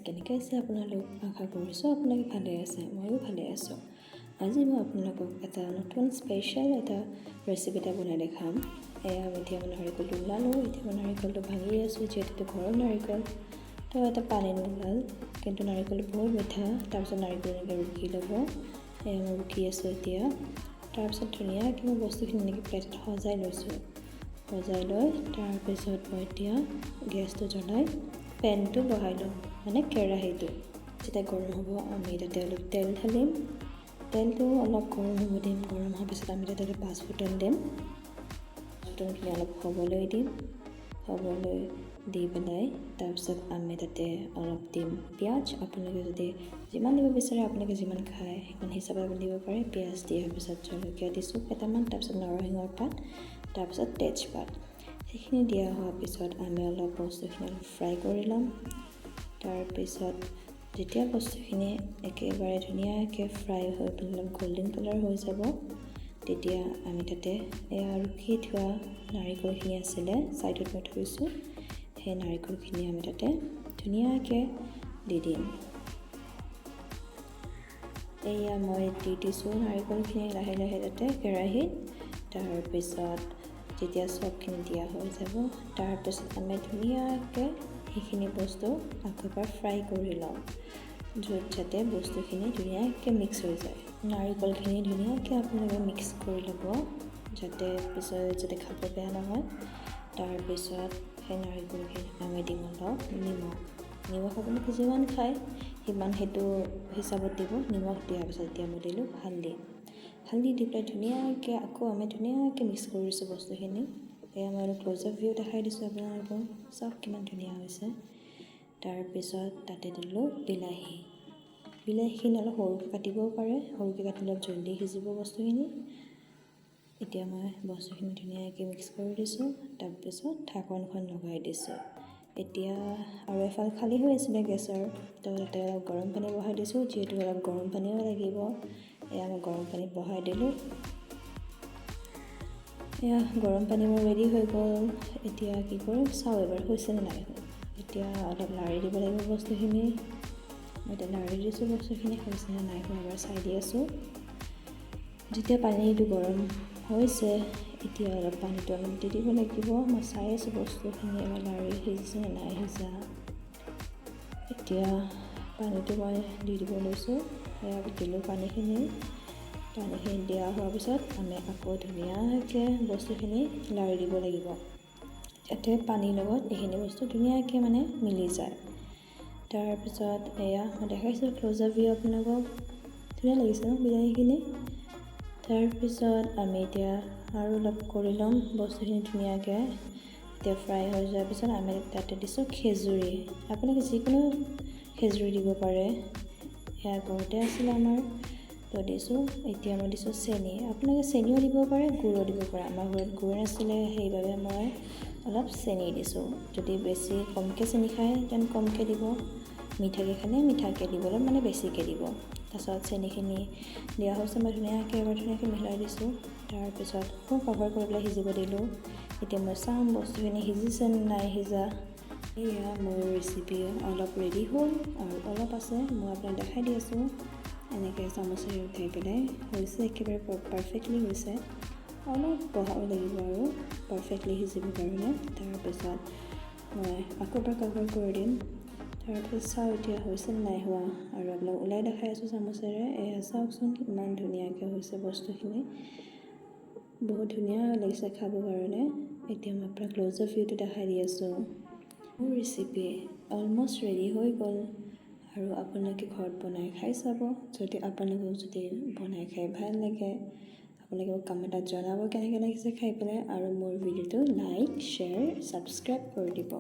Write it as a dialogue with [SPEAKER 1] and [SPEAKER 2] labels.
[SPEAKER 1] কেনেকৈ আছে আপোনালোক? আশা কৰিছোঁ আপোনালোকে ভালে আছে, ময়ো ভালে আছোঁ। আজি মই আপোনালোকক এটা নতুন স্পেচিয়েল এটা ৰেচিপি এটা বনাই দেখাম। এয়া এতিয়া মই নাৰিকলটো ওলালোঁ, এতিয়া মই নাৰিকলটো ভাঙি আছোঁ, যিহেতু ঘৰৰ নাৰিকল। তো এটা পানী নোলাল, কিন্তু নাৰিকলটো বহুত মিঠা। তাৰপিছত নাৰিকল এনেকৈ ৰুকি ল'ব। এয়া মই ৰুকি আছোঁ এতিয়া। তাৰপিছত ধুনীয়াকৈ মই বস্তুখিনি এনেকৈ প্লেটত সজাই লৈছোঁ। সজাই লৈ তাৰপিছত মই এতিয়া গেছটো জ্বলাই পেনটো বহাই ল'ম, মানে কেৰাহীটো। যেতিয়া গৰম হ'ব আমি তাতে অলপ তেল ঢালিম। তেলটো অলপ গৰম হ'ব দিম। গৰম হোৱাৰ পিছত আমি তাতে পাঁচফোৰণ দিম। পাঁচফোৰণখিনি অলপ হ'বলৈ দিম। হ'বলৈ দি পেলাই তাৰপিছত আমি তাতে অলপ দিম পিঁয়াজ। আপোনালোকে যদি যিমান দিব বিচাৰে, আপোনালোকে যিমান খায় সিমান হিচাপে আপুনি দিব পাৰে। পিঁয়াজ দিয়াৰ পিছত জলকীয়া দিছোঁ কেইটামান, তাৰপিছত নৰসিংহৰ পাত, তাৰপিছত তেজপাত। সেইখিনি দিয়া হোৱাৰ পিছত আমি অলপ বস্তুখিনি অলপ ফ্ৰাই কৰি ল'ম। তাৰপিছত যেতিয়া বস্তুখিনি একেবাৰে ধুনীয়াকৈ ফ্ৰাই হৈ পেলাই অলপ গল্ডেন কালাৰ হৈ যাব, তেতিয়া আমি তাতে এয়া ৰুকি থোৱা নাৰিকলখিনি আছিলে, ছাইডত মই থৈছোঁ। সেই নাৰিকলখিনি আমি তাতে ধুনীয়াকৈ দি দিম। এয়া মই দি দিছোঁ নাৰিকলখিনি লাহে লাহে তাতে কেৰাহীত। তাৰপিছত যেতিয়া চবখিনি দিয়া হৈ যাব, তাৰপিছত আমি ধুনীয়াকৈ সেইখিনি বস্তু আকৌ এবাৰ ফ্ৰাই কৰি লওঁ, য'ত যাতে বস্তুখিনি ধুনীয়াকৈ মিক্স হৈ যায়। নাৰিকলখিনি ধুনীয়াকৈ আপোনালোকে মিক্স কৰি ল'ব, যাতে পিছত যাতে খাব বেয়া নহয়। তাৰপিছত সেই নাৰিকলখিনি আমি দিম অলপ নিমখ। নিমখ আপোনালোকে যিমান খায় সিমান সেইটো হিচাপত দিব। নিমখ দিয়াৰ পিছত এতিয়া মই দিলোঁ হালধি দি পেলাই ধুনীয়াকৈ আকৌ আমি ধুনীয়াকৈ মিক্স কৰিছোঁ বস্তুখিনি। এয়া মই অলপ ক্ল'জ আপ ভিউ দেখাই দিছোঁ আপোনালোকক, চব কিমান ধুনীয়া হৈছে। তাৰপিছত তাতে দিলোঁ বিলাহীখিনি অলপ সৰুকৈ কাটিবও পাৰে, সৰুকৈ কাটিলে অলপ জল্দি সিজিব বস্তুখিনি। এতিয়া মই বস্তুখিনি ধুনীয়াকৈ মিক্স কৰি দিছোঁ। তাৰপিছত ঢাকনখন লগাই দিছোঁ। এতিয়া আৰু এফাল খালী হৈ আছিলে গেছৰ, তো তাতে অলপ গৰম পানী বহাই দিছোঁ, যিহেতু অলপ গৰম পানীও লাগিব। এয়া মই গৰম পানী বহাই দিলোঁ। এয়া গৰম পানী মোৰ ৰেডি হৈ গ'ল। এতিয়া কি কৰিম চাওঁ এবাৰ হৈছেনে নাই হোৱা। এতিয়া অলপ লাৰি দিব লাগিব বস্তুখিনি। মই এতিয়া লাৰি দিছোঁ বস্তুখিনি, হৈছেনে নাই হোৱা এবাৰ চাই দি আছোঁ। যেতিয়া পানীটো গৰম হৈছে, এতিয়া অলপ পানীটো অলপ দি দিব লাগিব। মই চাই আছোঁ বস্তুখিনি এবাৰ লাৰি সিজিছে নে নাই সিজা। এতিয়া পানীটো মই দি দিব লৈছোঁ। এয়া দিলোঁ পানীখিনি দিয়া হোৱাৰ পিছত আমি আকৌ ধুনীয়াকৈ বস্তুখিনি লাৰি দিব লাগিব, যাতে পানীৰ লগত এইখিনি বস্তু ধুনীয়াকৈ মানে মিলি যায়। তাৰপিছত এয়া মই দেখাইছোঁ ক্ল'জ আপ ভিউ আপোনালোকক, ধুনীয়া লাগিছে ন বিলাহীখিনি। তাৰপিছত আমি এতিয়া আৰু অলপ কৰি ল'ম বস্তুখিনি ধুনীয়াকৈ। এতিয়া ফ্ৰাই হৈ যোৱাৰ পিছত আমি তাতে দিছোঁ খেজুৰি। আপোনালোকে যিকোনো খেজুৰি দিব পাৰে, এয়া ঘৰতে আছিলে আমাৰ, তো দিছোঁ। এতিয়া মই দিছোঁ চেনি। আপোনালোকে চেনিও দিব পাৰে, গুড়ো দিব পাৰে। আমাৰ ঘৰত গুড় নাছিলে, সেইবাবে মই অলপ চেনি দিছোঁ। যদি বেছি কমকৈ চেনি খায় তেন্তে কমকৈ দিব, মিঠাকৈ খালে মিঠাকৈ দিব, অলপ মানে বেছিকৈ দিব। তাৰপিছত চেনিখিনি দিয়া হৈছে, মই এবাৰ ধুনীয়াকৈ মিলাই দিছোঁ। তাৰপিছত আকৌ কভাৰ কৰি পেলাই সিজিব দিলোঁ। এতিয়া মই চাম বস্তুখিনি সিজিছে নে নাই সিজা। এয়া মোৰ ৰেচিপি অলপ ৰেডি হ'ল আৰু অলপ আছে, মই আপোনাক দেখাই দি আছোঁ। এনেকৈ চামুচেৰে উঠাই পেলাই হৈছে, একেবাৰে পাৰফেক্টলি হৈছে। অলপ বহাব লাগিব আৰু পাৰফেক্টলি সিজিবৰ কাৰণে। তাৰপিছত মই আকৌ এবাৰ কভাৰ কৰি দিম। তাৰপিছত চাওঁ এতিয়া হৈছে নাই হোৱা, আৰু আপোনাক ওলাই দেখাই আছোঁ চামুচেৰে। এয়া চাওকচোন ইমান ধুনীয়াকৈ হৈছে বস্তুখিনি, বহুত ধুনীয়া লাগিছে খাবৰ কাৰণে। এতিয়া মই আপোনাক ক্ল'জ আপ ভিউটো দেখাই দি আছোঁ। মোৰ ৰেচিপি অলমষ্ট ৰেডি হৈ গ'ল, আৰু আপোনালোকে ঘৰত বনাই খাই চাব। যদি আপোনালোকেও যদি বনাই খাই ভাল লাগে, আপোনালোকে মোক কমেণ্টত জনাব কেনেকৈ লাগিছে খাই পেলাই, আৰু মোৰ ভিডিঅ'টো লাইক, শ্বেয়াৰ, ছাবস্ক্ৰাইব কৰি দিব।